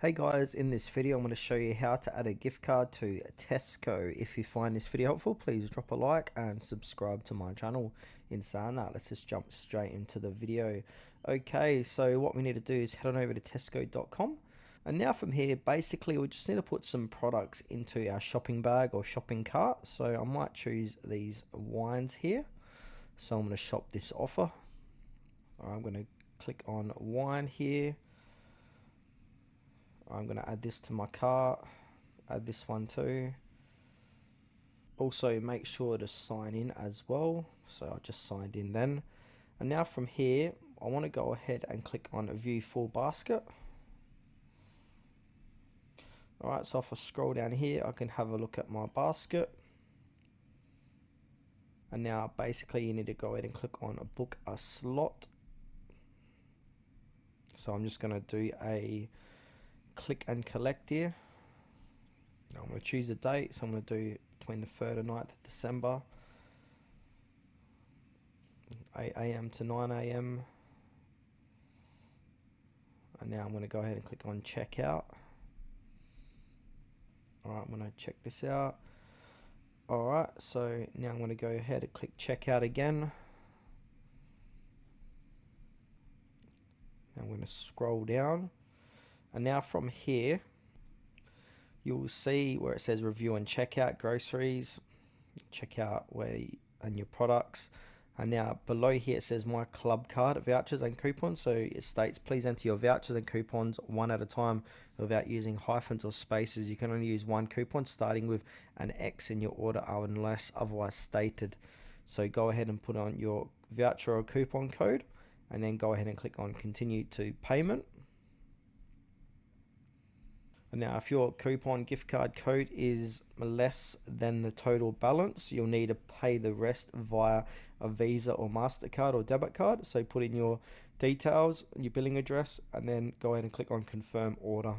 Hey guys, in this video I'm going to show you how to add a gift card to Tesco. If you find this video helpful, please drop a like and subscribe to my channel. In saying that, let's just jump straight into the video. Okay, so what we need to do is head on over to tesco.com. And now from here, basically we just need to put some products into our shopping bag or shopping cart. So I might choose these wines here. So I'm going to shop this offer. I'm going to click on wine here. I'm going to add this to my cart, add this one too. Also make sure to sign in as well. So I just signed in then. And now from here, I want to go ahead and click on view full basket. Alright, so if I scroll down here, I can have a look at my basket. And now basically you need to go ahead and click on book a slot. So I'm just going to do a click and collect here. I'm going to choose a date, so I'm going to do between the 3rd and 9th of December, 8 AM to 9 AM. And now I'm going to go ahead and click on checkout. Alright, I'm going to check this out. Alright, so now I'm going to go ahead and click checkout again. I'm going to scroll down. And now from here, you'll see where it says review and checkout, groceries, checkout and your products. And now below here it says my club card vouchers and coupons. So it states please enter your vouchers and coupons one at a time without using hyphens or spaces. You can only use one coupon starting with an X in your order unless otherwise stated. So go ahead and put on your voucher or coupon code and then go ahead and click on continue to payment. Now, if your coupon gift card code is less than the total balance, you'll need to pay the rest via a Visa or MasterCard or debit card. So put in your details, your billing address, and then go ahead and click on confirm order.